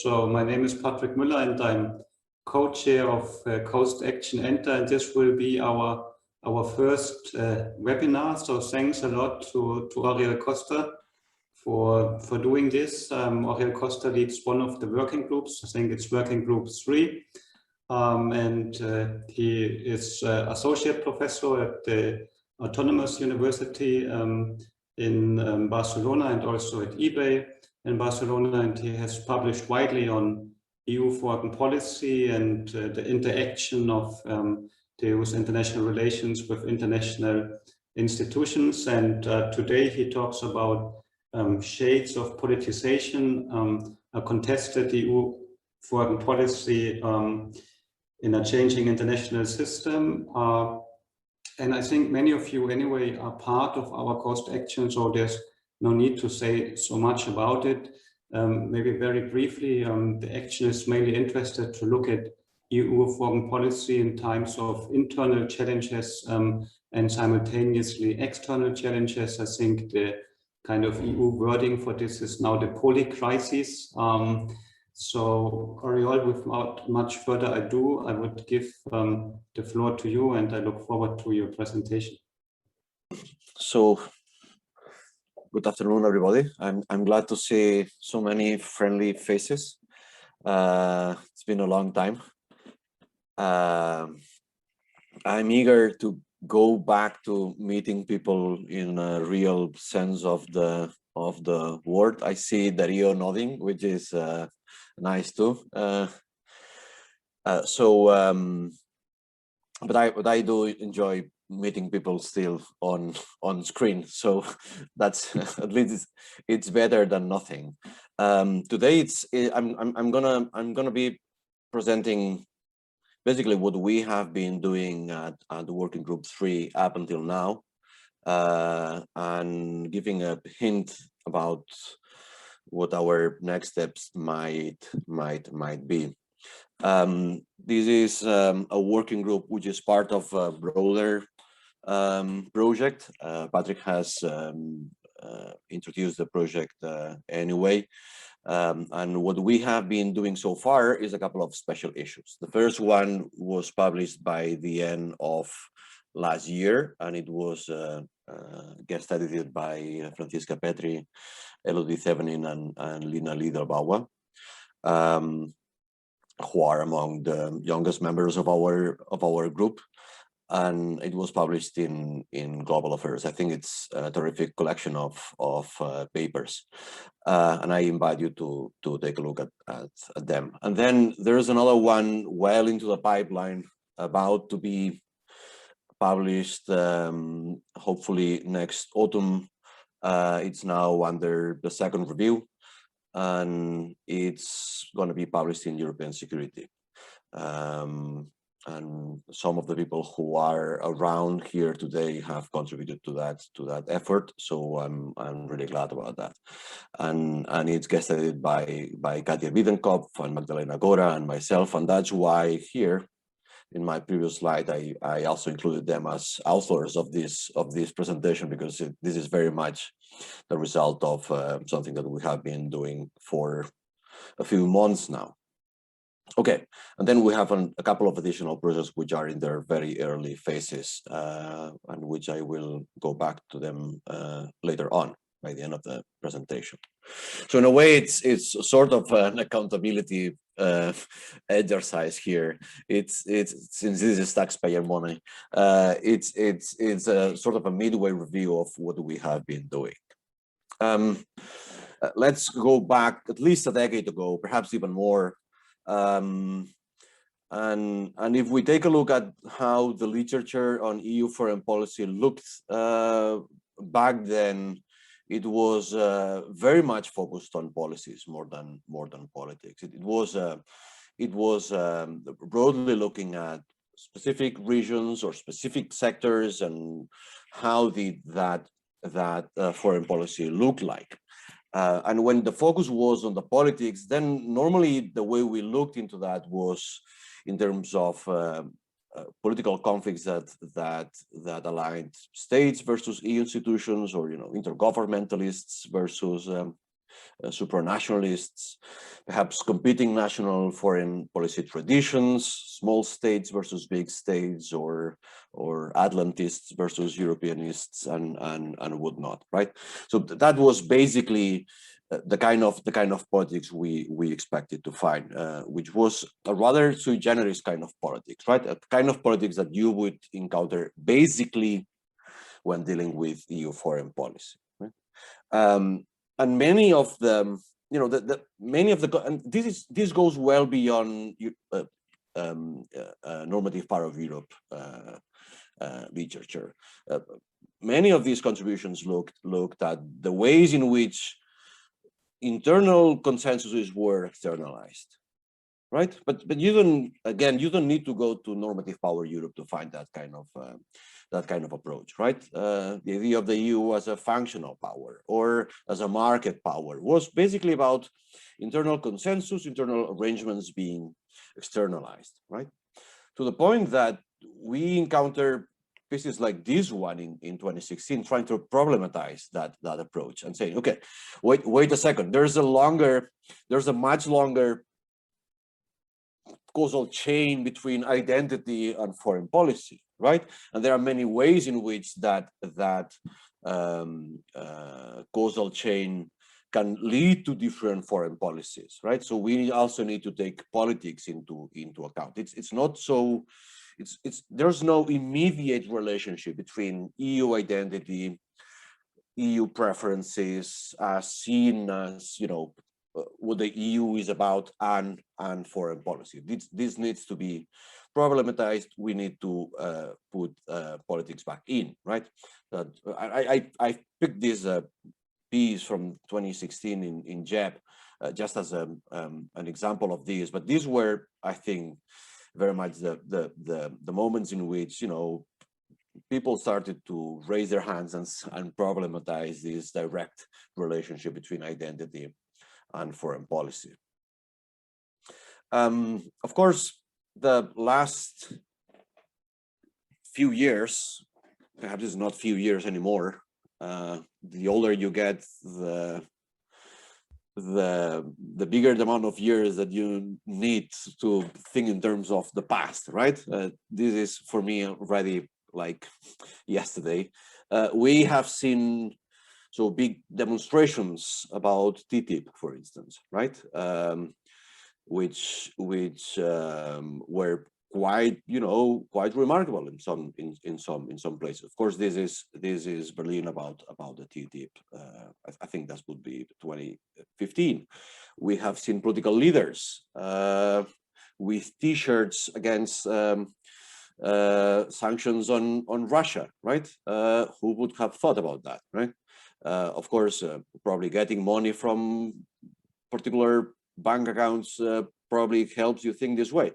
So my name is Patrick Müller and I'm co-chair of Coast Action Enter, and this will be our first webinar. So thanks a lot to Oriol Costa for doing this. Oriol Costa leads one of the working groups. I think it's working group 3. And he is associate professor at the Autonomous University in Barcelona and also at eBay in Barcelona, and he has published widely on EU foreign policy and the interaction of the EU's international relations with international institutions. And today he talks about shades of politicization, a contested EU foreign policy in a changing international system. And I think many of you anyway are part of our Coast Action, so there's no need to say so much about it. Maybe very briefly, the Action is mainly interested to look at EU foreign policy in times of internal challenges and simultaneously external challenges. I think the kind of EU wording for this is now the polycrisis. So Oriol, without much further ado, I would give the floor to you, and I look forward to your presentation. So, good afternoon, everybody. I'm glad to see so many friendly faces. It's been a long time. I'm eager to go back to meeting people in a real sense of the word. I see Dario nodding, which is nice too. But I do enjoy meeting people still on screen, so that's at least it's better than nothing. Today I'm gonna be presenting basically what we have been doing at the Working Group 3 up until now, and giving a hint about what our next steps might be. This is a working group which is part of a broader project. Patrick has introduced the project anyway. And what we have been doing so far is a couple of special issues. The first one was published by the end of last year, and it was guest edited by Franziska Petri, Elodie Thevenin, and Lina Liederbauer, who are among the youngest members of our group. And it was published in Global Affairs. I think it's a terrific collection of papers, and I invite you to take a look at them. And then there's another one well into the pipeline, about to be published hopefully next autumn. It's now under the second review, and it's going to be published in European Security. And some of the people who are around here today have contributed to that effort, so I'm really glad about that. And it's guest edited by Katia Wiedenkopf and Magdalena Gora and myself, and that's why here in my previous slide I also included them as authors of this presentation, because this is very much the result of something that we have been doing for a few months now. Okay, and then we have a couple of additional projects which are in their very early phases, and which I will go back to them later on by the end of the presentation. So in a way, it's sort of an accountability exercise here. It's since this is taxpayer money, it's a sort of a midway review of what we have been doing. Let's go back at least a decade ago, perhaps even more. And if we take a look at how the literature on EU foreign policy looked back then, it was very much focused on policies more than politics. It was broadly looking at specific regions or specific sectors and how did that foreign policy look like. And when the focus was on the politics, then normally the way we looked into that was in terms of political conflicts that aligned states versus EU institutions, or intergovernmentalists versus supranationalists, perhaps competing national foreign policy traditions, small states versus big states, or Atlantists versus Europeanists, and whatnot, right? So that was basically the kind of politics we expected to find, which was a rather sui generis kind of politics, right? A kind of politics that you would encounter basically when dealing with EU foreign policy, right? And many of the, and this goes well beyond normative power of Europe literature. Many of these contributions looked at the ways in which internal consensuses were externalized, right? But you don't need to go to normative power Europe to find that kind of approach, right? The idea of the EU as a functional power or as a market power was basically about internal consensus, internal arrangements being externalized, right? To the point that we encounter pieces like this one in 2016 trying to problematize that approach and saying, okay, wait a second, there's a much longer causal chain between identity and foreign policy, right? And there are many ways in which that causal chain can lead to different foreign policies, right? So we also need to take politics into account. It's not so. There's no immediate relationship between EU identity, EU preferences, as seen as, what the EU is about and foreign policy. This needs to be problematized. We need to put politics back in, right? I picked this piece from 2016 in JEP just as an example of this, but these were, I think, very much the moments in which people started to raise their hands and problematize this direct relationship between identity and foreign policy. Of course, the last few years, perhaps it's not few years anymore, the older you get, the bigger the amount of years that you need to think in terms of the past, right? This is for me already like yesterday. We have seen big demonstrations about TTIP, for instance, right? Which were quite remarkable in some places. Of course, this is Berlin about the TTIP. I think that would be 2015. We have seen political leaders with T-shirts against sanctions on Russia, right? Who would have thought about that, right? Of course, probably getting money from particular bank accounts probably helps you think this way.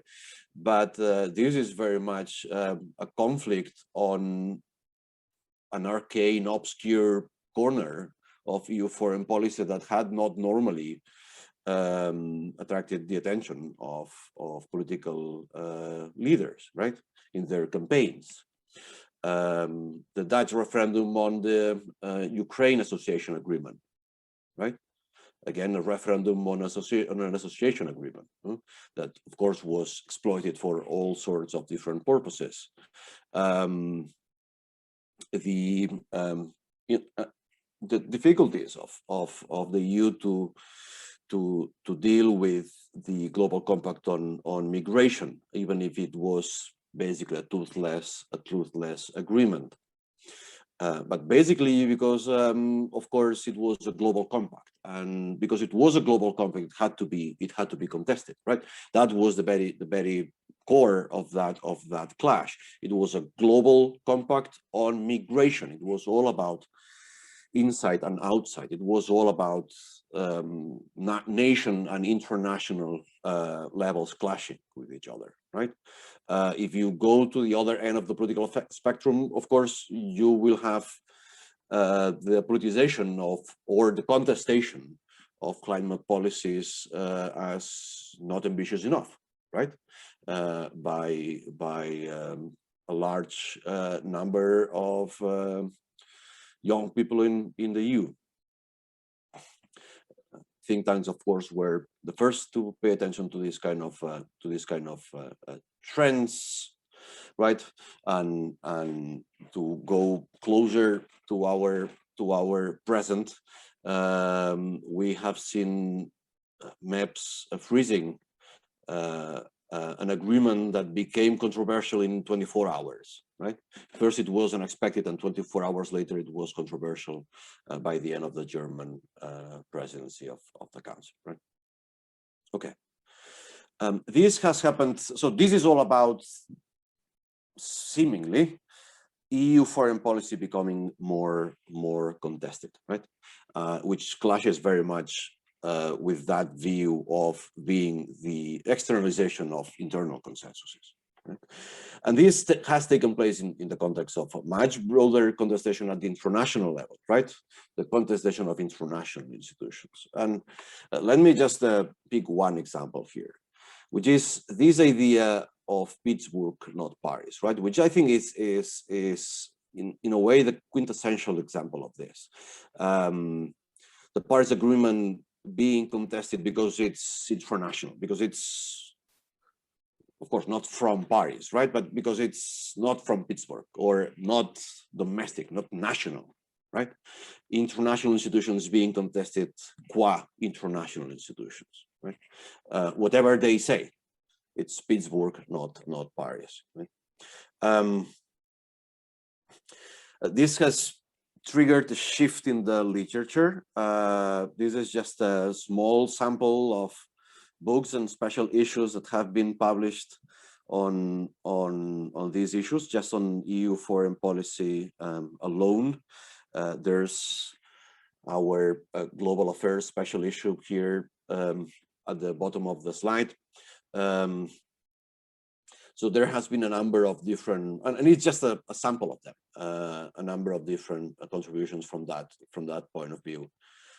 But this is very much a conflict on an arcane, obscure corner of EU foreign policy that had not normally attracted the attention of political leaders, right, in their campaigns. The Dutch referendum on the Ukraine Association Agreement, right? Again, a referendum on an association agreement that, of course, was exploited for all sorts of different purposes. The difficulties of the EU to deal with the global compact on migration, even if it was basically a toothless agreement. But basically because, of course, it was a global compact, and because it was a global compact, it had to be contested, right? That was the very core of that clash. It was a global compact on migration. It was all about inside and outside. It was all about nation and international levels clashing with each other, right? If you go to the other end of the political spectrum, of course, you will have the politicization or the contestation of climate policies as not ambitious enough, right? By a large number of young people in the EU. think tanks, of course, were the first to pay attention to this kind of trends, right? And to go closer to our present, we have seen MEPs freezing an agreement that became controversial in 24 hours, right? First it was unexpected, and 24 hours later it was controversial by the end of the German presidency of the Council, right? Okay. This has happened, so this is all about seemingly EU foreign policy becoming more contested, right? Which clashes very much with that view of being the externalization of internal consensuses. Right? And this has taken place in the context of a much broader contestation at the international level, right? The contestation of international institutions. And let me just pick one example here, which is this idea of Pittsburgh, not Paris, right? Which I think is in a way the quintessential example of this. The Paris Agreement being contested because it's international, because it's, of course, not from Paris, right? But because it's not from Pittsburgh, or not domestic, not national, right? International institutions being contested qua international institutions, right? Whatever they say, it's Pittsburgh, not Paris, right? This has triggered a shift in the literature. This is just a small sample of books and special issues that have been published on these issues, just on EU foreign policy alone. There's our global affairs special issue here at the bottom of the slide. So there has been a number of different, and it's just a sample of them, a number of different contributions from that point of view,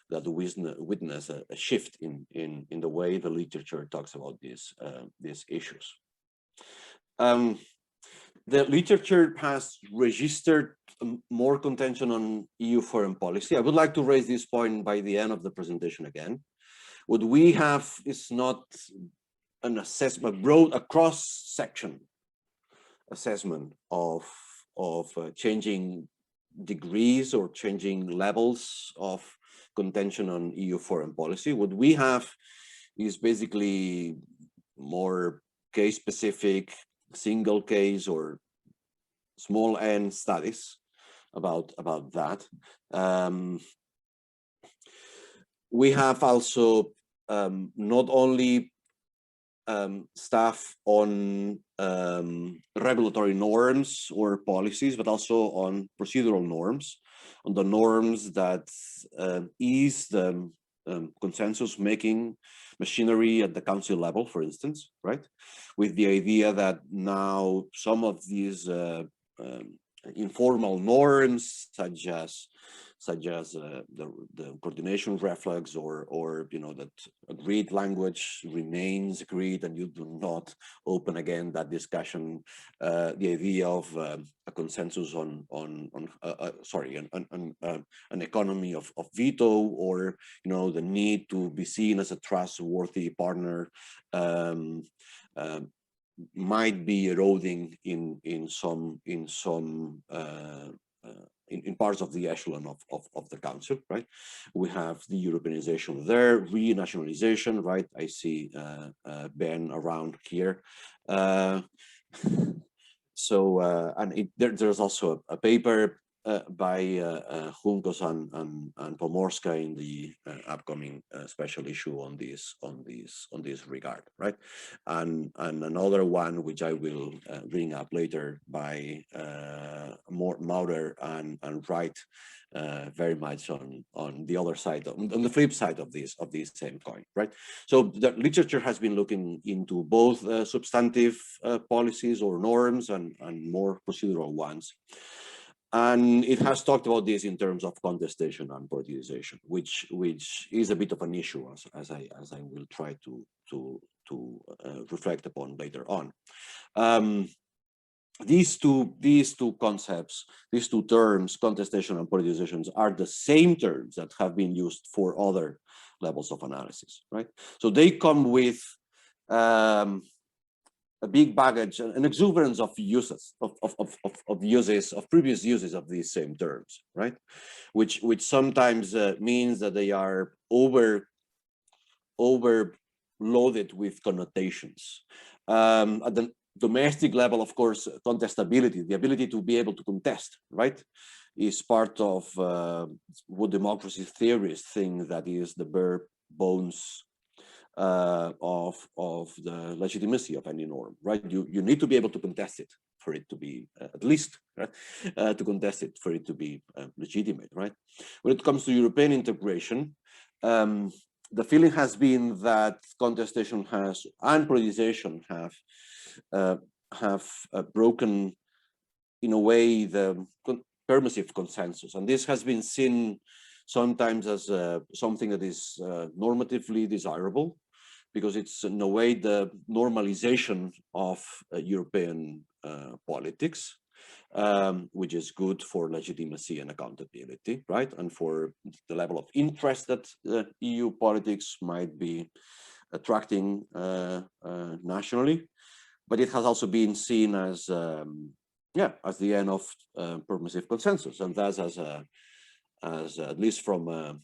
that witness a shift in the way the literature talks about these issues. The literature has registered more contention on EU foreign policy. I would like to raise this point by the end of the presentation again. What we have is not an assessment, broad, a cross-section assessment of changing degrees or changing levels of contention on EU foreign policy. What we have is basically more case-specific, single case or small n studies about that. We have also not only stuff on regulatory norms or policies, but also on procedural norms, on the norms that ease the consensus making machinery at the council level, for instance, right? With the idea that now some of these informal norms, such as the coordination reflex, or that agreed language remains agreed, and you do not open again that discussion. The idea of a consensus on an economy of veto, or the need to be seen as a trustworthy partner, might be eroding in parts of the echelon of the council, right? We have the Europeanization there, renationalization, right? I see Ben around here. There's also a paper by Juncos and Pomorska in the upcoming special issue on this regard, right? And another one which I will bring up later by Maurer and Wright, very much on the other side, on the flip side of this same coin, right? So the literature has been looking into both substantive policies or norms and more procedural ones. And it has talked about this in terms of contestation and politicization, which is a bit of an issue, as I will try to reflect upon later on. These two concepts, these two terms, contestation and politicizations, are the same terms that have been used for other levels of analysis, right? So they come with a big baggage, an exuberance of uses, of previous uses of these same terms, right? Which sometimes means that they are overloaded with connotations. At the domestic level, of course, contestability, the ability to be able to contest, right, is part of what democracy theorists think that is the bare bones of the legitimacy of any norm, right? You need to be able to contest it for it to be at least, right? To contest it for it to be legitimate, right? When it comes to European integration, the feeling has been that contestation has and politicization have broken, in a way, the permissive consensus, and this has been seen sometimes as something that is normatively desirable, because it's in a way the normalization of European politics, which is good for legitimacy and accountability, right? And for the level of interest that EU politics might be attracting nationally. But it has also been seen as, as the end of permissive consensus, and thus as at least from a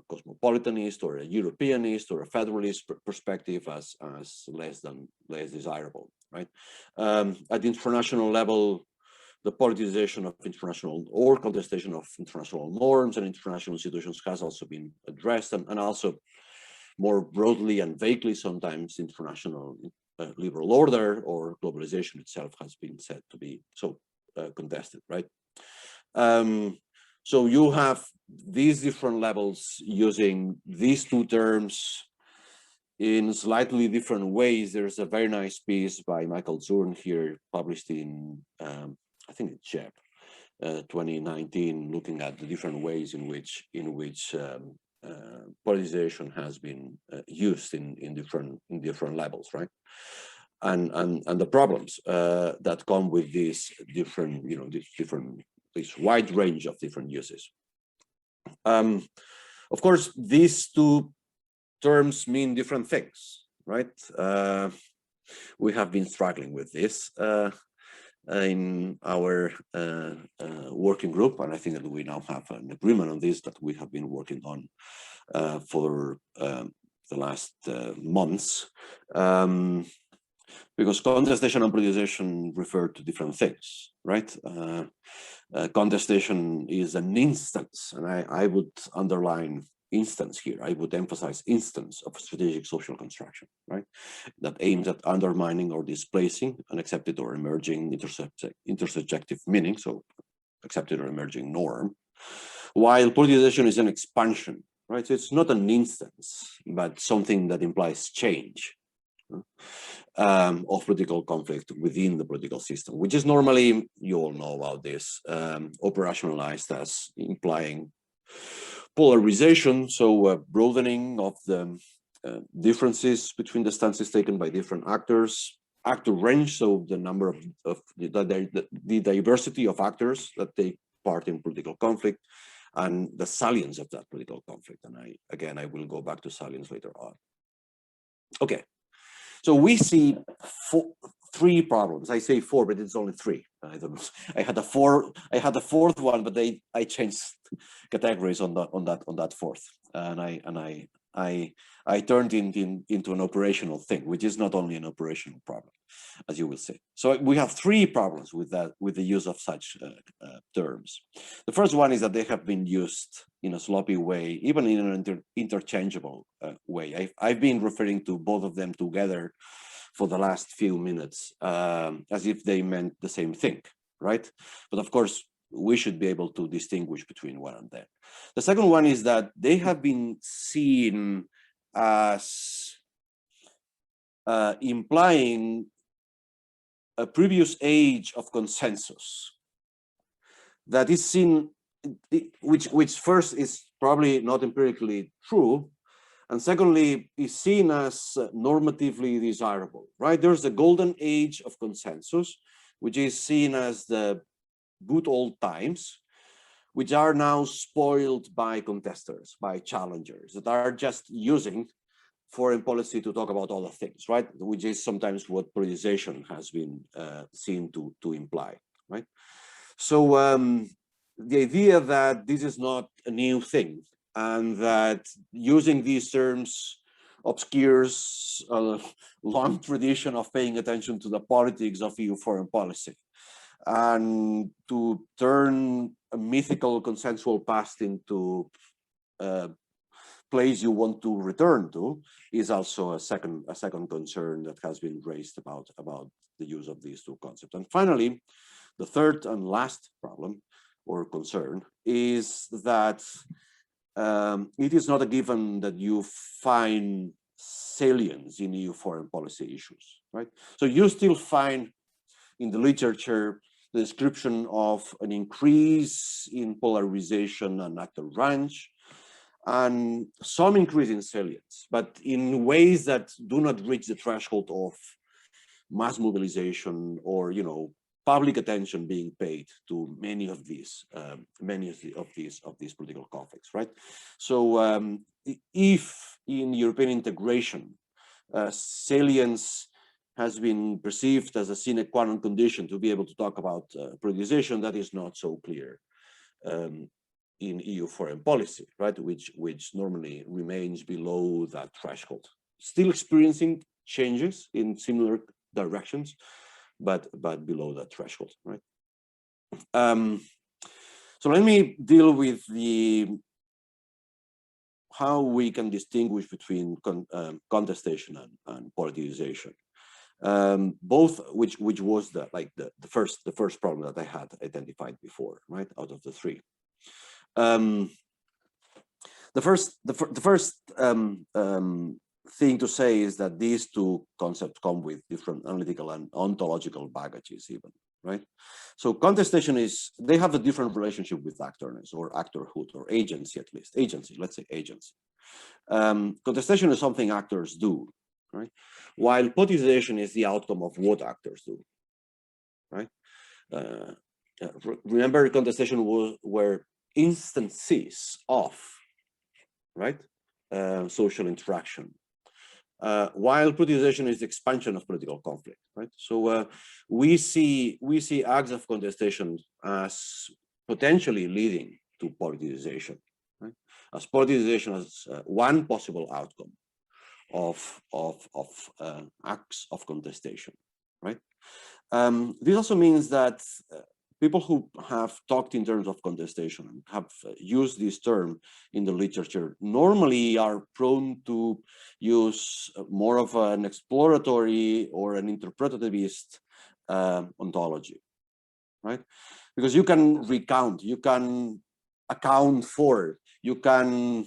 cosmopolitanist or a Europeanist or a federalist perspective, as less desirable, right? At the international level, the politicization of international or contestation of international norms and international institutions has also been addressed, and also more broadly and vaguely sometimes international liberal order or globalization itself has been said to be so contested, right? So you have these different levels using these two terms in slightly different ways. There's a very nice piece by Michael Zorn here, published in, I think it's JEP, 2019, looking at the different ways in which politicization has been used in different levels, right? And the problems that come with these different, this wide range of different uses. Of course, these two terms mean different things, right? We have been struggling with this in our working group, and I think that we now have an agreement on this that we have been working on for the last months, because contestation and politicization refer to different things, right? Contestation is an instance, and I would underline instance here. I would emphasize instance of strategic social construction, right? That aims at undermining or displacing an accepted or emerging intersubjective meaning, so accepted or emerging norm, while politicization is an expansion, right? So it's not an instance, but something that implies change of political conflict within the political system, which is normally, you all know about this, operationalized as implying polarization, so broadening of the differences between the stances taken by different actors, actor range, so the number of the diversity of actors that take part in political conflict, and the salience of that political conflict. And I will go back to salience later on. Okay, so we see three problems. I say four, but it's only three. I don't know. I had a fourth one, but I changed categories on that fourth, and I turned it into an operational thing, which is not only an operational problem, as you will see. So we have three problems with the use of such terms. The first one is that they have been used in a sloppy way, even in an interchangeable way. I've been referring to both of them together for the last few minutes, as if they meant the same thing, right? But of course, we should be able to distinguish between one and them. The second one is that they have been seen as implying a previous age of consensus that is seen, which first is probably not empirically true, and secondly is seen as normatively desirable, right? There's the golden age of consensus, which is seen as the good old times, which are now spoiled by contesters, by challengers that are just using foreign policy to talk about other things, right? Which is sometimes what politicization has been seen to imply, right? So the idea that this is not a new thing and that using these terms obscures a long tradition of paying attention to the politics of EU foreign policy, and to turn a mythical consensual past into a place you want to return to is also a second concern that has been raised about the use of these two concepts. And finally, the third and last problem or concern is that it is not a given that you find salience in EU foreign policy issues, right? So you still find in the literature the description of an increase in polarization and actor range, and some increase in salience, but in ways that do not reach the threshold of mass mobilization or, you know, public attention being paid to many of these political conflicts, right? So if in European integration, salience has been perceived as a sine qua non condition to be able to talk about politicization, that is not so clear in EU foreign policy, right? Which normally remains below that threshold. Still experiencing changes in similar directions, but below that threshold, right? So let me deal with how we can distinguish between contestation and politicization. Both which was the first problem that I had identified before, right? Out of the three. The first thing to say is that these two concepts come with different analytical and ontological baggages even, right? So contestation they have a different relationship with actorness or actorhood or agency, at least. Agency, let's say agency. Contestation is something actors do, right? While politicization is the outcome of what actors do, right? Remember, contestation were instances of, right, social interaction, while politicization is the expansion of political conflict, right? So we see acts of contestation as potentially leading to politicization, right? As politicization as one possible outcome of acts of contestation, right? This also means that people who have talked in terms of contestation and have used this term in the literature normally are prone to use more of an exploratory or an interpretativist ontology, right? Because you can recount, you can account for, you can,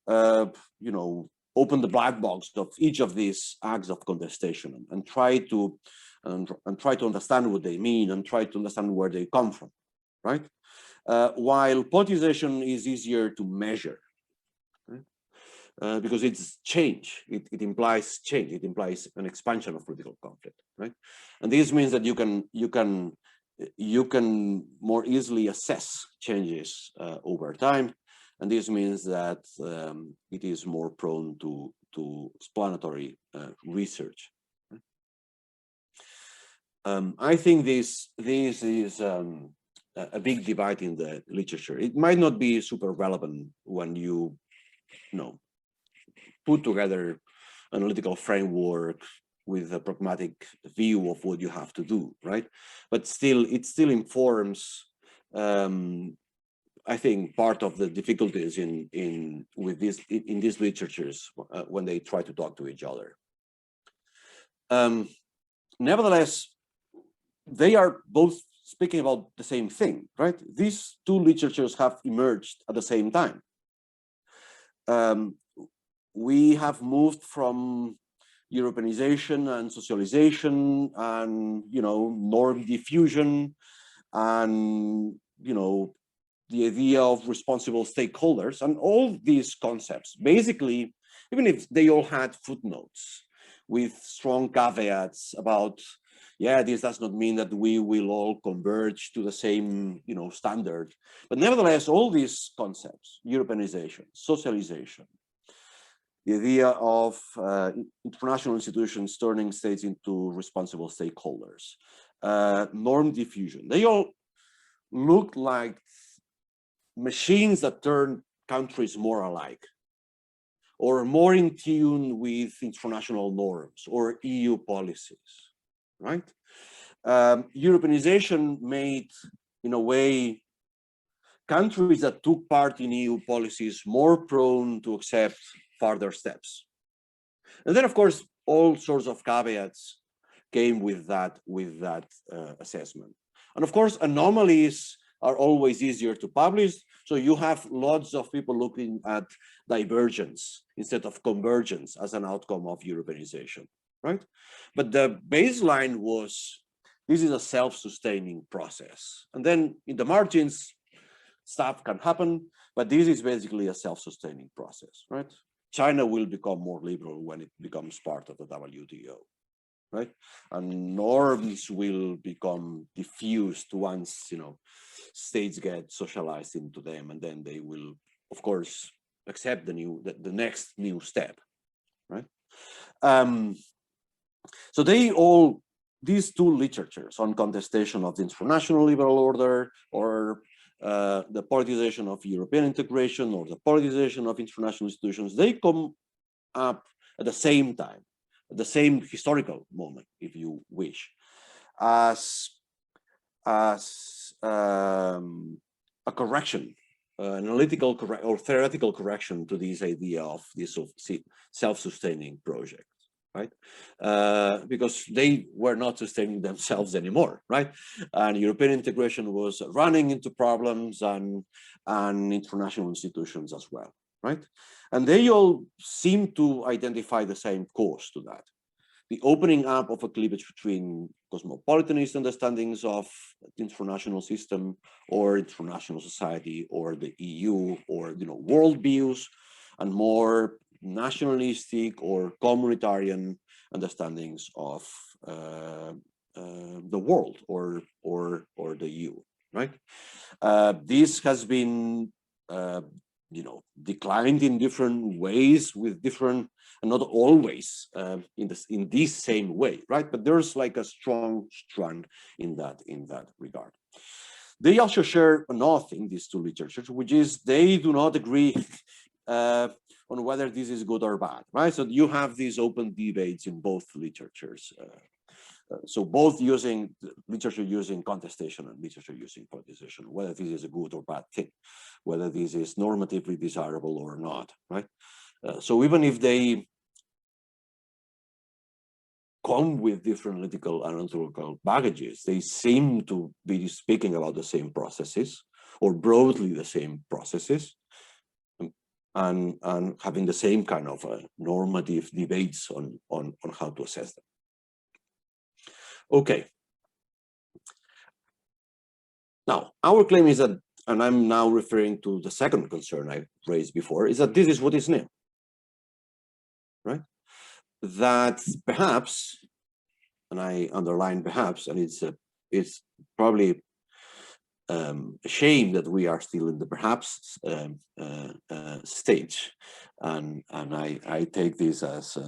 you know, open the black box of each of these acts of contestation and try to understand what they mean and try to understand where they come from, right? While politicization is easier to measure, right? Because it's change. It implies change. It implies an expansion of political conflict, right? And this means that you can more easily assess changes over time, and this means that it is more prone to explanatory research. I think this is a big divide in the literature. It might not be super relevant when you know, put together an analytical framework with a pragmatic view of what you have to do, right? But still, it still informs, I think, part of the difficulties in these literatures when they try to talk to each other. Nevertheless, they are both speaking about the same thing, right? These two literatures have emerged at the same time. We have moved from Europeanization and socialization and, you know, norm diffusion and, you know, the idea of responsible stakeholders, and all these concepts, basically, even if they all had footnotes with strong caveats about, Yeah, this does not mean that we will all converge to the same, standard. But nevertheless, all these concepts, Europeanization, socialization, the idea of international institutions turning states into responsible stakeholders, norm diffusion, they all look like machines that turn countries more alike, or more in tune with international norms or EU policies, right? Europeanization made, in a way, countries that took part in EU policies more prone to accept further steps. And then, of course, all sorts of caveats came with that assessment. And of course, anomalies are always easier to publish. So you have lots of people looking at divergence instead of convergence as an outcome of Europeanization, right? But the baseline was, this is a self-sustaining process. And then in the margins, stuff can happen, but this is basically a self-sustaining process, right? China will become more liberal when it becomes part of the WTO, right? And norms will become diffused once, states get socialized into them, and then they will, of course, accept the next new step, right? So these two literatures on contestation of the international liberal order, or the politicization of European integration, or the politicization of international institutions, they come up at the same time, at the same historical moment, if you wish, as a correction, analytical or theoretical correction to this idea of this self-sustaining project, right? Because they were not sustaining themselves anymore, right? And European integration was running into problems, and international institutions as well, right? And they all seem to identify the same cause to that. The opening up of a cleavage between cosmopolitanist understandings of the international system or international society or the EU, or world views, and more nationalistic or communitarian understandings of the world or the EU, right? This has been declined in different ways, with different, and not always in this same way, right? But there's like a strong strand in that regard. They also share another thing, these two literatures, which is they do not agree on whether this is good or bad, right? So you have these open debates in both literatures. So both literature using contestation and literature using politicization, whether this is a good or bad thing, whether this is normatively desirable or not, right? So even if they come with different analytical and ontological baggages, they seem to be speaking about the same processes, or broadly the same processes, and having the same kind of normative debates on how to assess them. Okay. Now, our claim is that, and I'm now referring to the second concern I raised before, is that this is what is new, right? That perhaps, and I underline perhaps, and it's probably a shame that we are still in the perhaps stage, and I take this as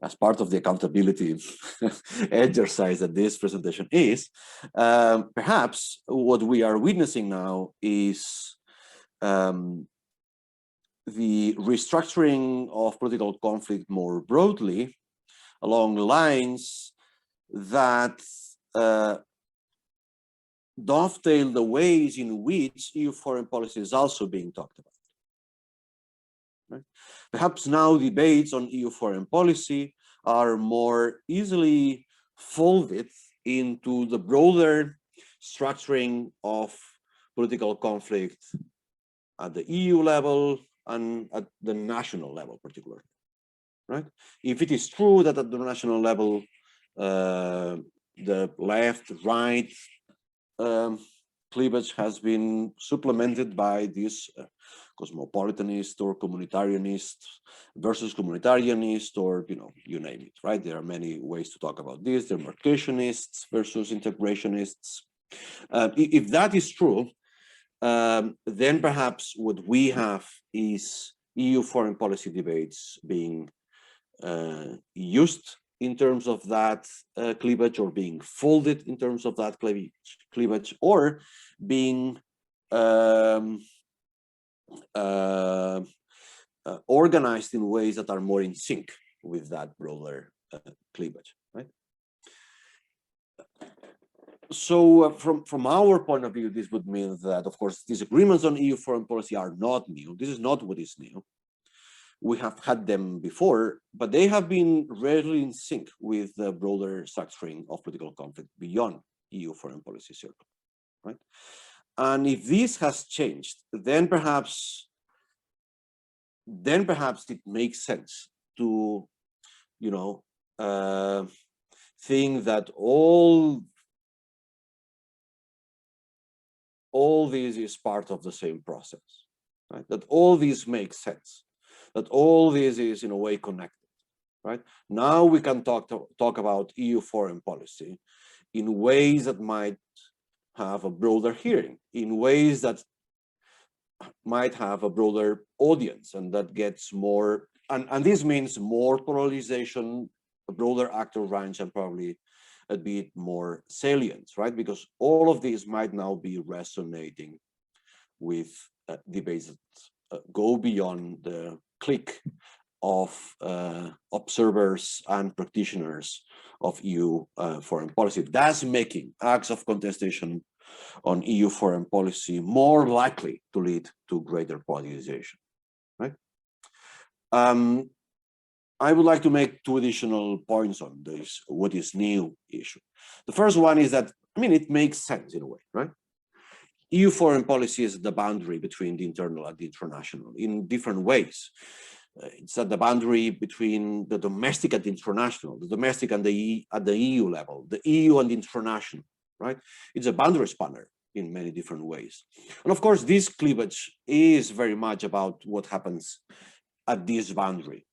as part of the accountability exercise that this presentation is. Perhaps what we are witnessing now is the restructuring of political conflict more broadly along lines that dovetail the ways in which EU foreign policy is also being talked about. Right? Perhaps now debates on EU foreign policy are more easily folded into the broader structuring of political conflict at the EU level and at the national level particularly, right? If it is true that at the national level, the left-right cleavage has been supplemented by this cosmopolitanist or communitarianist versus communitarianist, or you name it, right? There are many ways to talk about this. Demarcationists versus integrationists. If that is true, then perhaps what we have is EU foreign policy debates being used in terms of that cleavage, or being folded in terms of that cleavage, or being organized in ways that are more in sync with that broader cleavage, right? So from our point of view, this would mean that, of course, disagreements on EU foreign policy are not new. This is not what is new. We have had them before, but they have been rarely in sync with the broader structuring of political conflict beyond EU foreign policy circle, right? And if this has changed, then perhaps it makes sense to, think that all this is part of the same process, right? That all this makes sense, that all this is in a way connected, right? Now we can talk about EU foreign policy in ways that might have a broader hearing, in ways that might have a broader audience, and that gets more, and this means more polarization, a broader actor range, and probably a bit more salience, right? Because all of these might now be resonating with debates that go beyond the clique of observers and practitioners of EU foreign policy. That's making acts of contestation on EU foreign policy more likely to lead to greater politicization, right? I would like to make two additional points on this, what is new issue. The first one is that, it makes sense in a way, right? EU foreign policy is the boundary between the internal and the international in different ways. It's at the boundary between the domestic and the international, the domestic and at the EU level, the EU and the international, right? It's a boundary spanner in many different ways. And of course, this cleavage is very much about what happens at this boundary,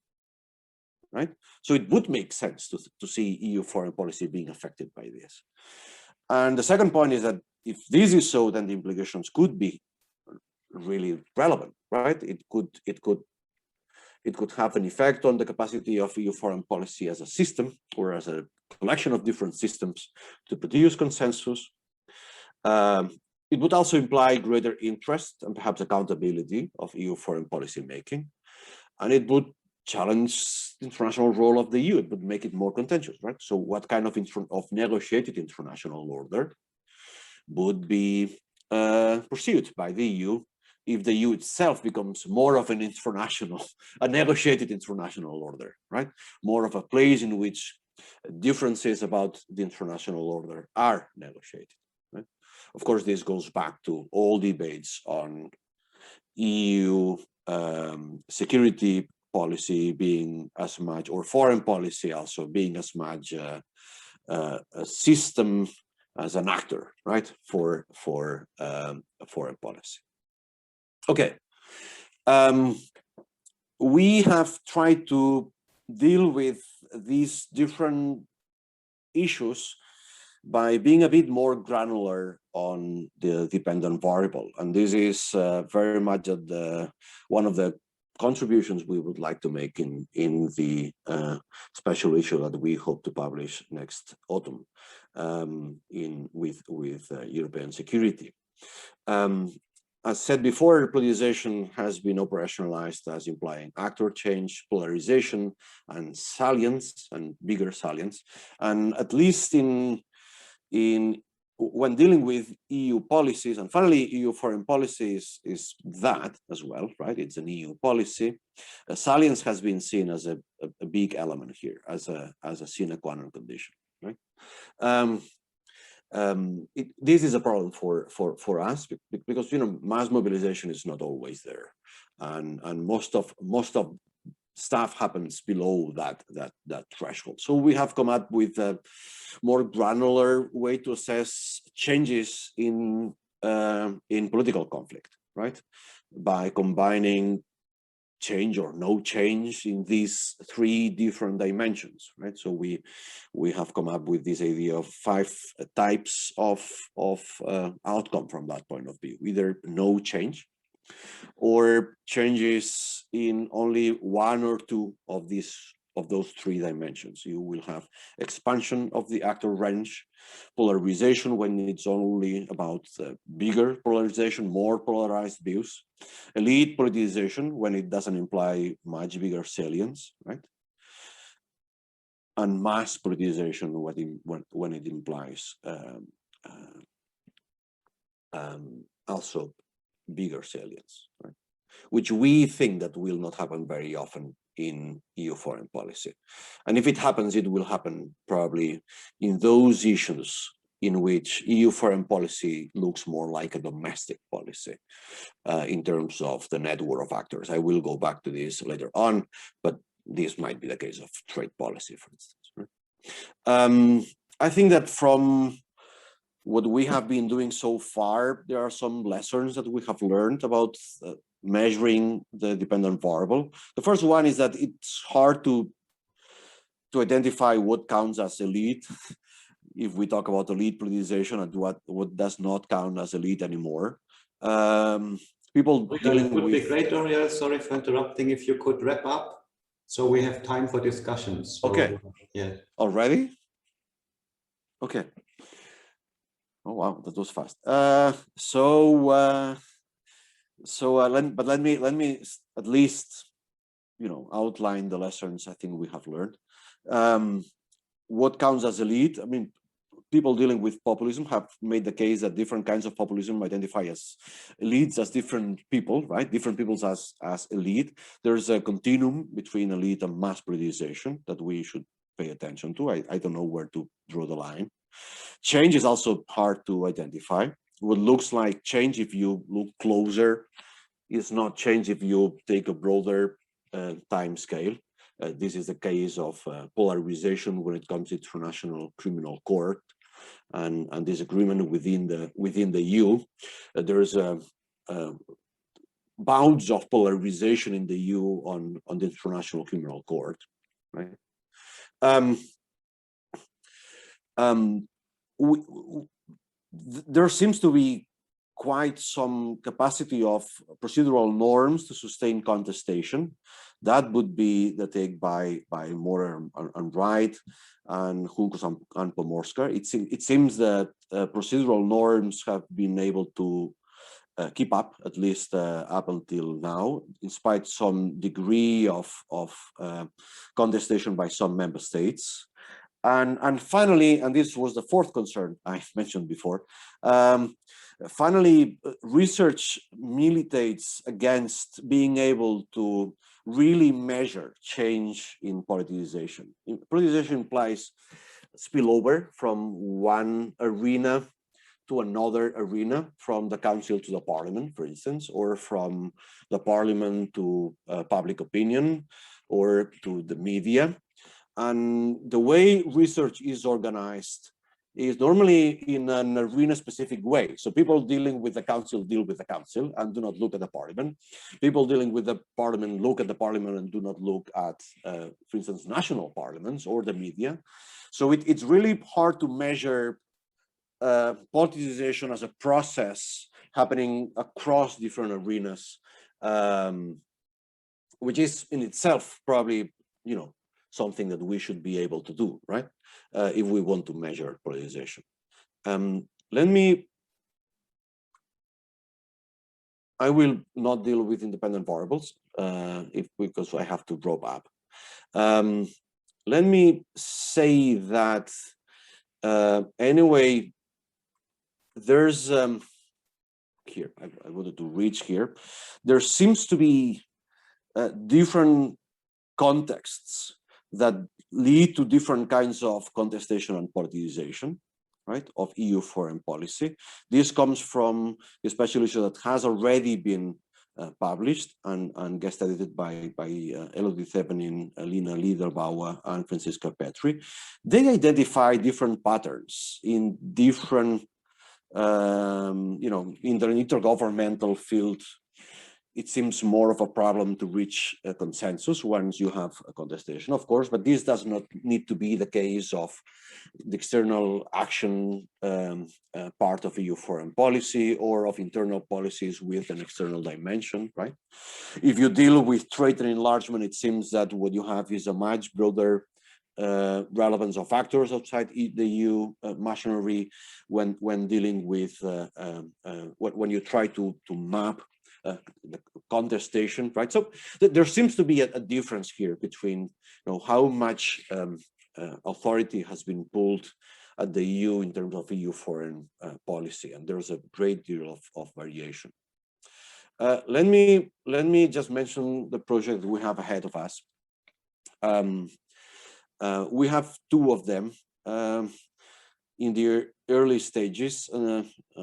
right? So it would make sense to see EU foreign policy being affected by this. And the second point is that if this is so, then the implications could be really relevant, right? It could have an effect on the capacity of EU foreign policy as a system, or as a collection of different systems to produce consensus. It would also imply greater interest and perhaps accountability of EU foreign policy making. And it would challenge the international role of the EU. It would make it more contentious, right? So what kind of negotiated international order would be pursued by the EU if the EU itself becomes more of an a negotiated international order, right? More of a place in which differences about the international order are negotiated, right? Of course, this goes back to all debates on EU security policy being as much, or foreign policy also being as much a system as an actor, right, for foreign policy. Okay, we have tried to deal with these different issues by being a bit more granular on the dependent variable, and this is very much one of the contributions we would like to make in the special issue that we hope to publish next autumn with European security. As said before, politicization has been operationalized as implying actor change, polarization, and salience, and bigger salience. And at least when dealing with EU policies, and finally, EU foreign policy is that as well, right? It's an EU policy. Salience has been seen as a big element here, as a sine qua non condition, right? This is a problem for us because mass mobilization is not always there, and most of stuff happens below that threshold. So we have come up with a more granular way to assess changes in political conflict, right? By combining change or no change in these three different dimensions, right? So we have come up with this idea of 5 types of outcome from that point of view: either no change, or changes in only 1 or 2 of those 3 dimensions. You will have expansion of the actor range, polarization when it's only about bigger polarization, more polarized views, elite politicization when it doesn't imply much bigger salience, right? And mass politicization when it implies also bigger salience, right? Which we think that will not happen very often in EU foreign policy. And if it happens, it will happen probably in those issues in which EU foreign policy looks more like a domestic policy in terms of the network of actors. I will go back to this later on, but this might be the case of trade policy, for instance. Right? I think that from what we have been doing so far, there are some lessons that we have learned about measuring the dependent variable. The first one is that it's hard to identify what counts as elite if we talk about elite politicization and what does not count as elite anymore. People dealing it would with... be great, Oriol, sorry for interrupting, if you could wrap up so we have time for discussions. So, okay. Yeah. Already? Okay. Oh wow, that was fast. Let me at least, you know, outline the lessons I think we have learned. What counts as elite? I mean, people dealing with populism have made the case that different kinds of populism identify as elites as different people, right? Different peoples as elite. There's a continuum between elite and mass politicization that we should pay attention to. I don't know where to draw the line. Change is also hard to identify. What looks like change, if you look closer, is not change if you take a broader time scale. This is the case of polarization when it comes to International Criminal Court and disagreement within the EU. There's bounds of polarization in the EU on the International Criminal Court, right? There seems to be quite some capacity of procedural norms to sustain contestation. That would be the take by Moore and Wright and Juncos and Pomorska. It seems that procedural norms have been able to keep up, at least up until now, in spite some degree of contestation by some member states. And finally, and this was the 4th concern I mentioned before, finally, research militates against being able to really measure change in politicization. Politicization implies spillover from one arena to another arena, from the council to the parliament, for instance, or from the parliament to public opinion or to the media. And the way research is organized is normally in an arena-specific way. So people dealing with the council deal with the council and do not look at the parliament. People dealing with the parliament look at the parliament and do not look at, for instance, national parliaments or the media. So it's really hard to measure politicization as a process happening across different arenas, which is in itself probably, you know, something that we should be able to do, right? If we want to measure politicization. I will not deal with independent variables because I have to drop up. Let me say that anyway, there's here, I wanted to reach here. There seems to be different contexts that lead to different kinds of contestation and politicization, right, of EU foreign policy. This comes from a special issue that has already been published and guest edited by Elodie Thevenin, Lina Liederbauer, and Franziska Petri. They identify different patterns in different You know, in the intergovernmental field, it seems more of a problem to reach a consensus once you have a contestation, of course, but this does not need to be the case of the external action part of EU foreign policy or of internal policies with an external dimension, right? If you deal with trade and enlargement, it seems that what you have is a much broader relevance of actors outside the EU machinery when dealing with when you try to map the contestation, right? So there seems to be a difference here between, you know, how much authority has been pulled at the EU in terms of EU foreign policy, and there's a great deal of variation. Let me just mention the project we have ahead of us. We have two of them in the early stages.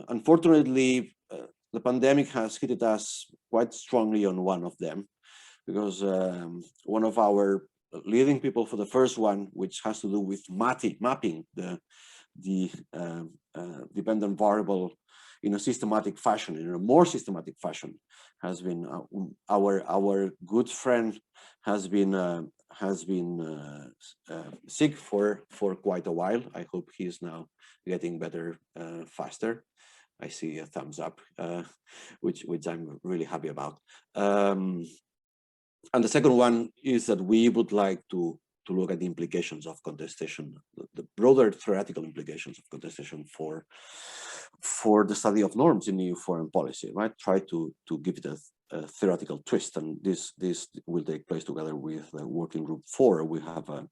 Unfortunately, the pandemic has hit us quite strongly on one of them, because one of our leading people for the first one, which has to do with mapping the dependent variable in a systematic fashion, in a more systematic fashion, has been our good friend has been sick for quite a while. I hope he is now getting better faster. I see a thumbs up, which I'm really happy about. And the second one is that we would like to look at the implications of contestation, the broader theoretical implications of contestation for the study of norms in EU foreign policy, right? Try to give it a theoretical twist, and this will take place together with Working Group 4. We have a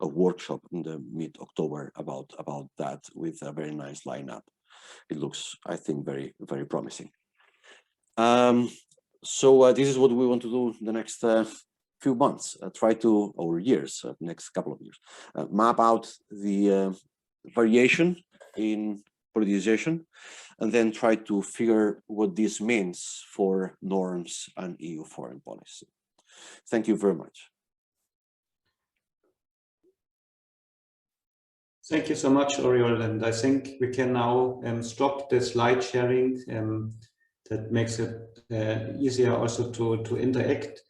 workshop in the mid-October about that, with a very nice lineup. It looks, I think, very, very promising. So this is what we want to do in the next few months, or years, next couple of years, map out the variation in politicization, and then try to figure what this means for norms and EU foreign policy. Thank you very much. Thank you so much, Oriol. And I think we can now stop the slide sharing. That makes it easier also to interact.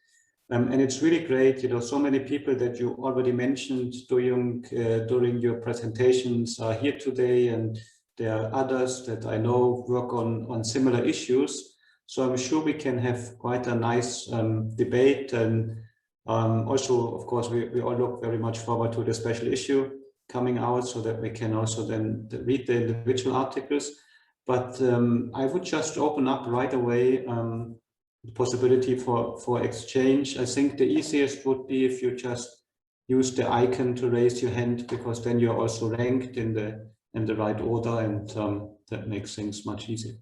And it's really great, you know, so many people that you already mentioned during your presentations are here today, and there are others that I know work on similar issues. So I'm sure we can have quite a nice debate. And also, of course, we all look very much forward to the special issue coming out, so that we can also then read the individual articles. But I would just open up right away the possibility for exchange. I think the easiest would be if you just use the icon to raise your hand, because then you're also ranked in the right order, and that makes things much easier.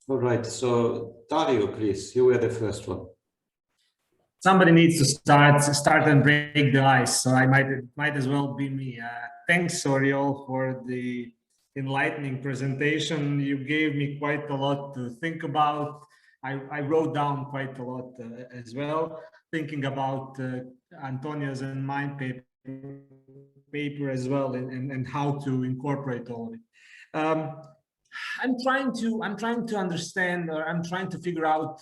All right, so Dario, please, you were the first one. Somebody needs to start and break the ice, so I might as well be me. Thanks, Oriol, for the enlightening presentation. You gave me quite a lot to think about. I wrote down quite a lot as well, thinking about Antonio's and my paper as well, and how to incorporate all of it. I'm trying to understand, or I'm trying to figure out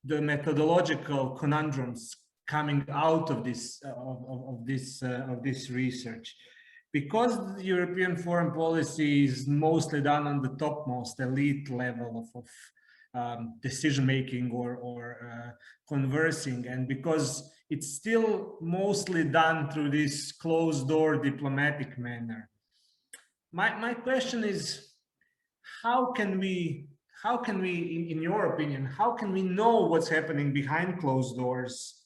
the methodological conundrums coming out of this research, because the European foreign policy is mostly done on the topmost elite level of decision making or conversing, and because it's still mostly done through this closed door diplomatic manner. My question is, how can we, in your opinion, how can we know what's happening behind closed doors?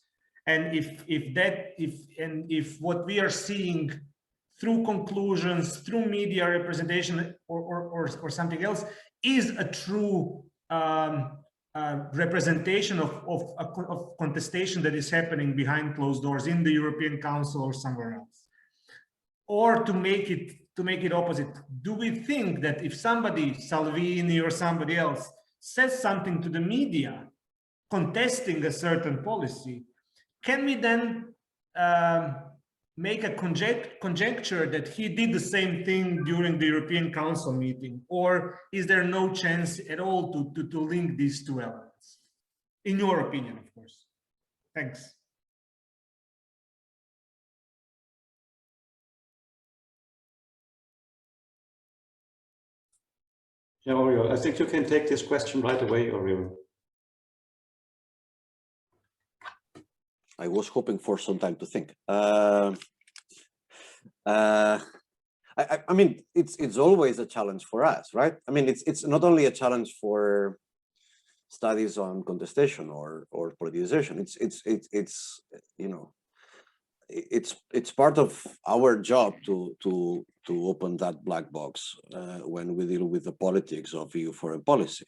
And if what we are seeing through conclusions, through media representation, or something else, is a true representation of contestation that is happening behind closed doors in the European Council or somewhere else? Or to make it opposite, do we think that if somebody, Salvini or somebody else, says something to the media, contesting a certain policy, can we then make a conjecture that he did the same thing during the European Council meeting? Or is there no chance at all to link these two elements? In your opinion, of course. Thanks. Yeah, Oriol, I think you can take this question right away, Oriol. I was hoping for some time to think. I mean, it's always a challenge for us, right? I mean, it's not only a challenge for studies on contestation or politicization. It's you know, it's part of our job to open that black box when we deal with the politics of EU foreign policy,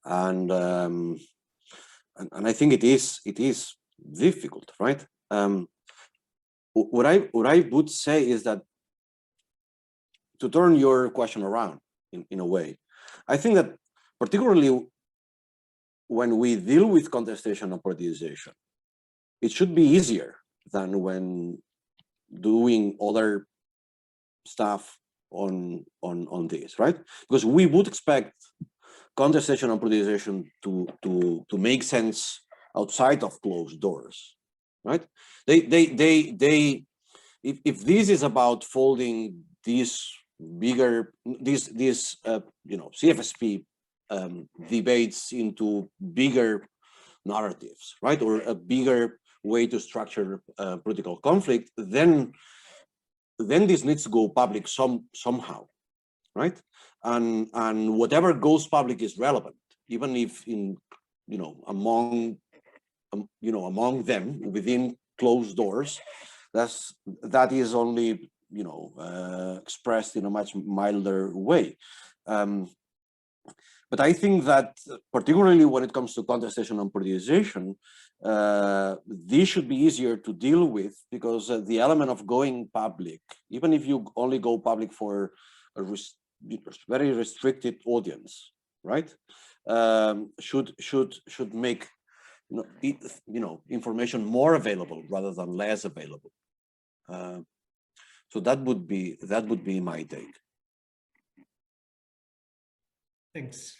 and I think it is difficult, right? What I would say is that, to turn your question around in a way, I think that particularly when we deal with contestation and politicization, it should be easier than when doing other stuff on this, right? Because we would expect contestation and politicization to make sense outside of closed doors, right? If this is about folding these bigger CFSP debates into bigger narratives, right, or a bigger way to structure political conflict, then this needs to go public somehow, right? And whatever goes public is relevant, even if among them within closed doors, that is only expressed in a much milder way. But I think that particularly when it comes to contestation and politicization, this should be easier to deal with, because the element of going public, even if you only go public for a very restricted audience, right, should make information more available rather than less available. So that would be my take. Thanks.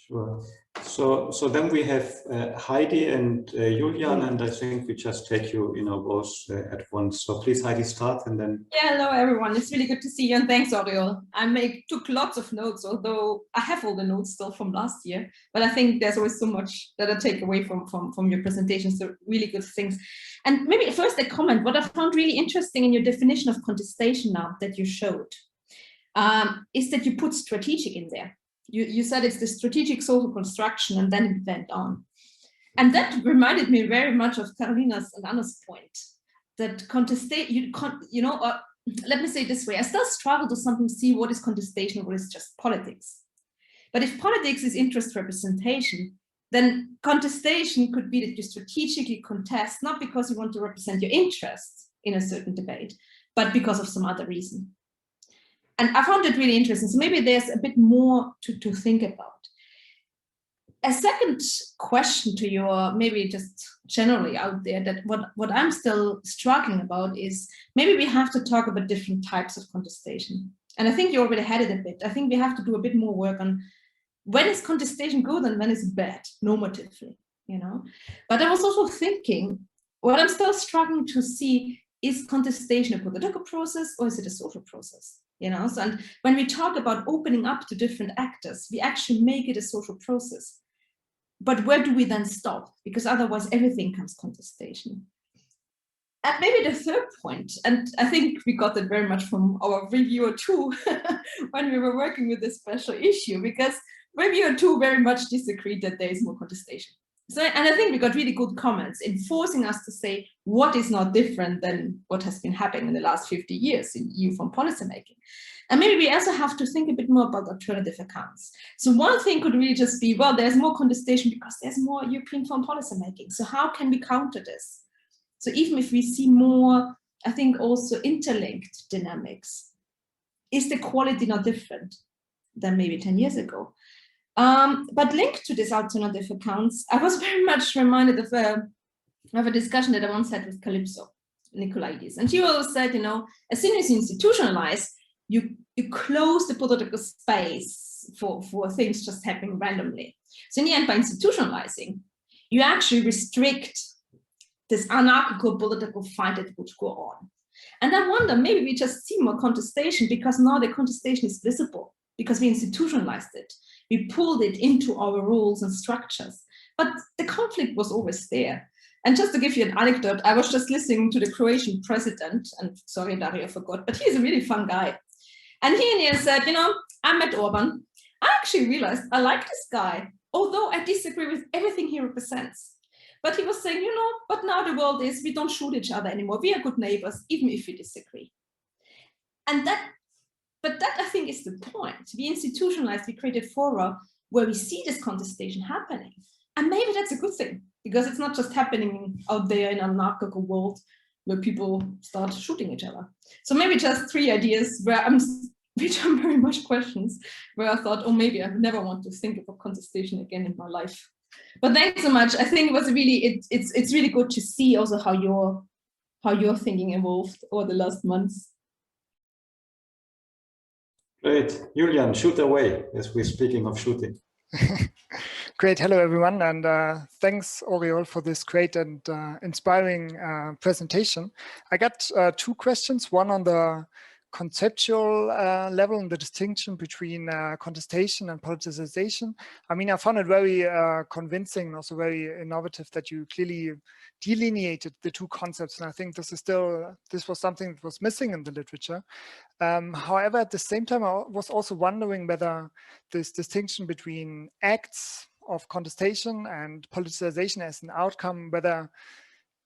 Sure. So then we have Heidi and Julian, and I think we just take you, both at once. So please, Heidi, start, and then. Yeah, hello everyone. It's really good to see you, and thanks, Oriol. I took lots of notes, although I have all the notes still from last year. But I think there's always so much that I take away from your presentation. So really good things. And maybe first a comment. What I found really interesting in your definition of contestation now that you showed is that you put strategic in there. You said it's the strategic social construction, and then it went on. And that reminded me very much of Karolina's and Anna's point, that contestation, let me say it this way, I still struggle to sometimes see what is contestation and what is just politics. But if politics is interest representation, then contestation could be that you strategically contest, not because you want to represent your interests in a certain debate, but because of some other reason. And I found it really interesting. So maybe there's a bit more to think about. A second question to you, or maybe just generally out there, that what I'm still struggling about is maybe we have to talk about different types of contestation. And I think you already had it a bit. I think we have to do a bit more work on when is contestation good and when is it bad, normatively, But I was also thinking, what I'm still struggling to see, is contestation a political process or is it a social process? So, and when we talk about opening up to different actors, we actually make it a social process. But where do we then stop? Because otherwise everything comes contestation. And maybe the third point, and I think we got that very much from our reviewer too, when we were working with this special issue, because reviewer 2 very much disagreed that there is more contestation. So, and I think we got really good comments in forcing us to say what is not different than what has been happening in the last 50 years in EU foreign policy making. And maybe we also have to think a bit more about alternative accounts. So one thing could really just be, well, there's more contestation because there's more European foreign policy making. So how can we counter this? So even if we see more, I think also interlinked dynamics, is the quality not different than maybe 10 years ago? But linked to these alternative accounts, I was very much reminded of a discussion that I once had with Calypso Nicolaides. And she always said, you know, as soon as you institutionalize, you close the political space for things just happening randomly. So in the end, by institutionalizing, you actually restrict this anarchical political fight that would go on. And I wonder, maybe we just see more contestation because now the contestation is visible, because we institutionalized it. We pulled it into our rules and structures. But the conflict was always there. And just to give you an anecdote, I was just listening to the Croatian president, and sorry, Dario, I forgot, but he's a really fun guy. And he said, you know, I met Orban. I actually realized I like this guy, although I disagree with everything he represents. But he was saying, you know, but now the world is, we don't shoot each other anymore. We are good neighbors, even if we disagree. And that I think is the point. We institutionalized, we created fora where we see this contestation happening. And maybe that's a good thing, because it's not just happening out there in an anarchical world where people start shooting each other. So maybe just 3 ideas which are very much questions where I thought, oh, maybe I never want to think about contestation again in my life. But thanks so much. I think it was really, it's really good to see also how your thinking evolved over the last months. Great. Julian, shoot away as we're speaking of shooting. Great. Hello, everyone. And thanks, Oriol, for this great and inspiring presentation. I got 2 questions, one on the conceptual level and the distinction between contestation and politicization. I mean, I found it very convincing and also very innovative that you clearly delineated the 2 concepts. And I think this was something that was missing in the literature. However, at the same time, I was also wondering whether this distinction between acts of contestation and politicization as an outcome, whether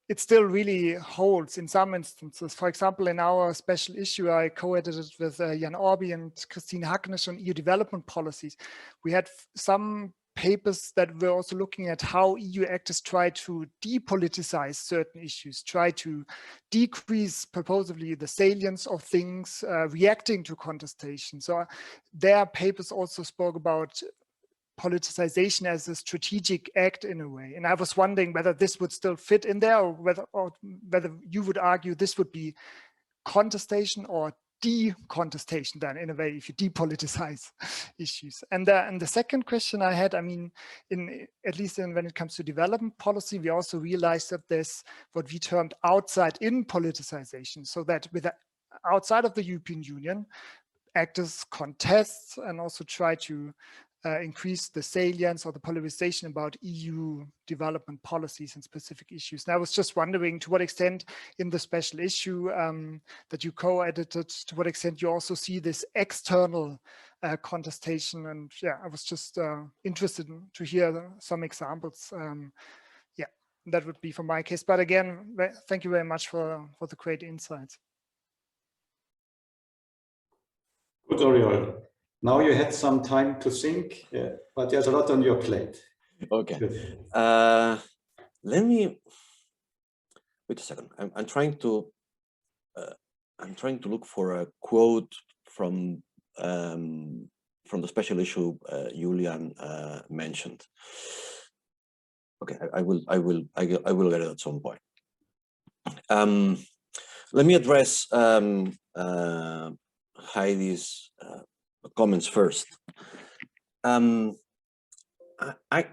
it still really holds in some instances. For example, in our special issue, I co-edited with Jan Orbi and Christine Hacknisch on EU development policies. We had some papers that were also looking at how EU actors try to depoliticize certain issues, try to decrease purportedly the salience of things reacting to contestation. So their papers also spoke about politicization as a strategic act in a way. And I was wondering whether this would still fit in there, or whether you would argue this would be contestation or decontestation then, in a way, if you depoliticize issues. And the second question I had, I mean, at least when it comes to development policy, we also realized that there's what we termed outside-in politicization, so that with outside of the European Union, actors contest and also try to increase the salience or the polarization about EU development policies and specific issues. And I was just wondering to what extent in the special issue that you co-edited, to what extent you also see this external contestation. And yeah, I was just interested to hear some examples. Yeah, that would be for my case. But again, thank you very much for the great insights. Good, Oriol. Now you had some time to think, but there's a lot on your plate. Okay. Let me wait a second. I'm trying to look for a quote from the special issue Julian mentioned. Okay, I will get it at some point. Let me address Heidi's comments first. I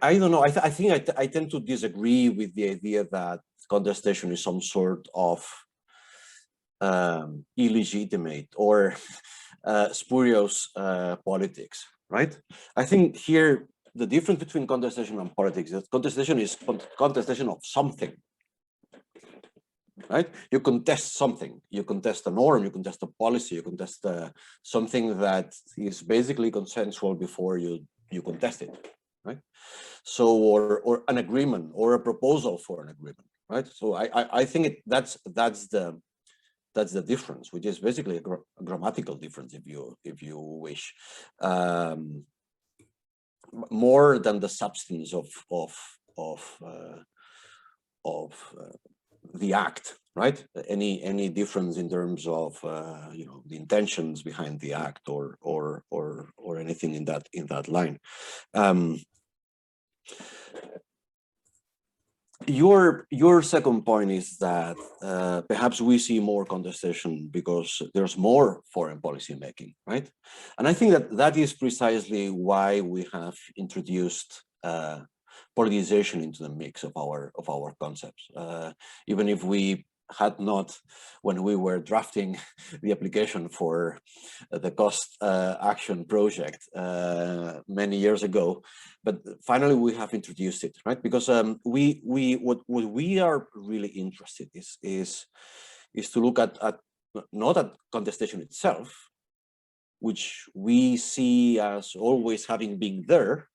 don't know. I think I tend to disagree with the idea that contestation is some sort of illegitimate or spurious politics, right? I think here the difference between contestation and politics is that contestation is contestation of something. Right? You contest something, you contest a norm, you contest a policy, you contest something that is basically consensual before you contest it, right? So, or an agreement or a proposal for an agreement, right? So I think that's the difference, which is basically a grammatical difference, if you wish, more than the substance of the act, right? Any difference in terms of the intentions behind the act or or anything in that line. Your second point is that perhaps we see more contestation because there's more foreign policy making, right? And I think that is precisely why we have introduced politicization into the mix of our concepts. Even if we had not, when we were drafting the application for the cost action project many years ago, but finally we have introduced it, right? Because what we are really interested is to look at not at contestation itself, which we see as always having been there,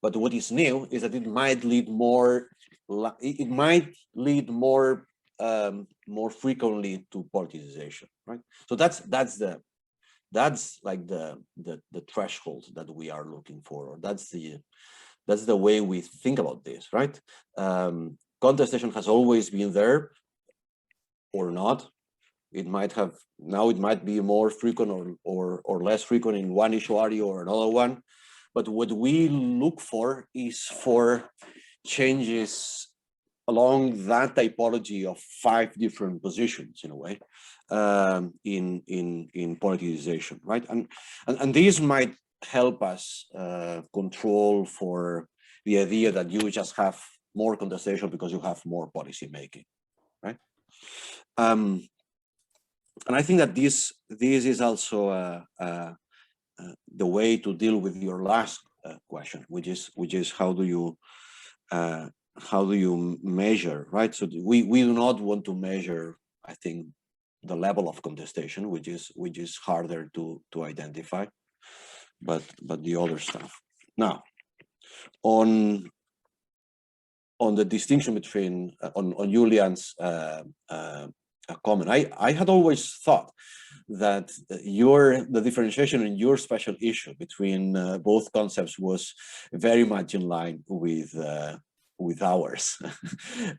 but what is new is that it might lead more more frequently to politicization, right? So that's like the threshold that we are looking for, or that's the way we think about this, right? Contestation has always been there, or not. It might have, now it might be more frequent or less frequent in one issue area or another one. But what we look for is for changes along that typology of 5 different positions, in a way, in politicization, right? And these might help us control for the idea that you just have more contestation because you have more policy making, right? And I think that this is also the way to deal with your last question, which is how do you measure, right? So we do not want to measure, I think, the level of contestation, which is harder to identify, but the other stuff. Now, on the distinction between on Julian's comment, I had always thought that the differentiation in your special issue between both concepts was very much in line with ours.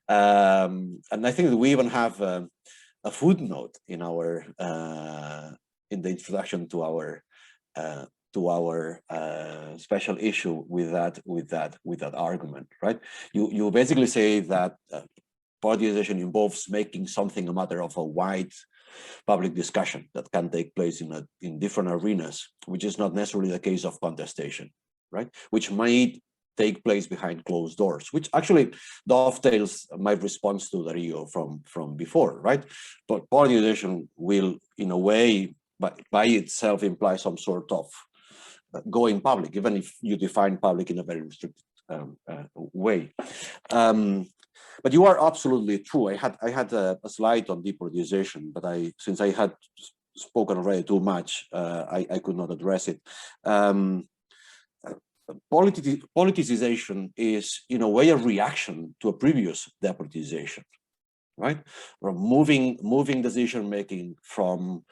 And I think that we even have a footnote in our in the introduction to our special issue with that argument, right? You basically say that politicization involves making something a matter of a wide public discussion that can take place in different arenas, which is not necessarily the case of contestation, right? Which might take place behind closed doors, which actually dovetails my response to Dario from before, right? But politicization will, in a way, by itself imply some sort of going public, even if you define public in a very restricted way. But you are absolutely true. I had a slide on depoliticization, but since I had spoken already too much, I could not address it. Politicization is, in a way, a reaction to a previous depoliticization, right? Or moving decision making from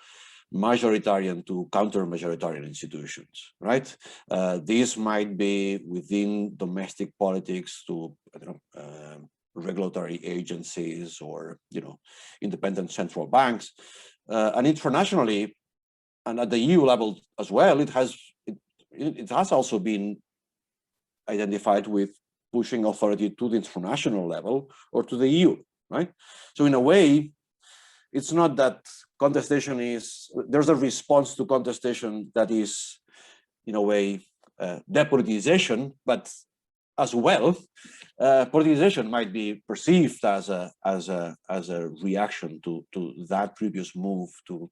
majoritarian to counter-majoritarian institutions, right? This might be within domestic politics to regulatory agencies or independent central banks, and internationally, and at the EU level as well, it has also been identified with pushing authority to the international level or to the EU, right? So in a way, it's not that contestation there's a response to contestation that is, in a way, depoliticization, but as well, politicization might be perceived as a reaction to that previous move to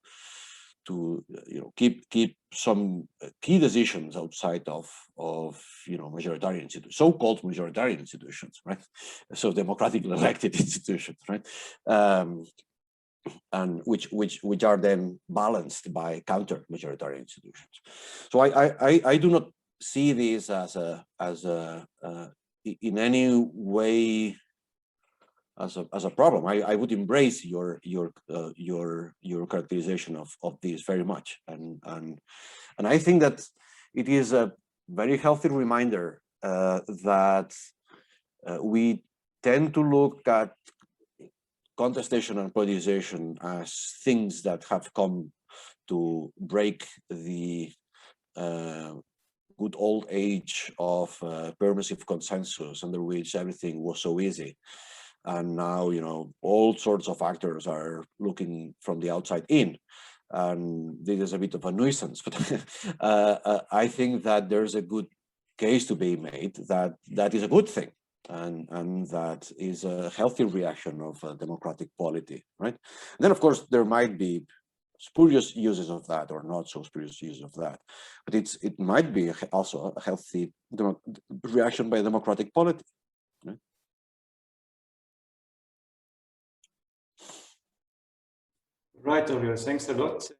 keep some key decisions outside of majoritarian institutions, so-called majoritarian institutions, right? So democratically elected institutions, right? And which are then balanced by counter-majoritarian institutions. So I do not see this as in any way as a problem. I would embrace your characterization of this very much, and I think that it is a very healthy reminder that we tend to look at contestation and politicization as things that have come to break the good old age of permissive consensus under which everything was so easy. And now, you know, all sorts of actors are looking from the outside in. And this is a bit of a nuisance, but I think that there's a good case to be made that that is a good thing. And that is a healthy reaction of democratic polity, right? And then, of course, there might be spurious uses of that or not so spurious uses of that, but it might be also a healthy reaction by democratic polity. Right? Right, Oriol, thanks a lot.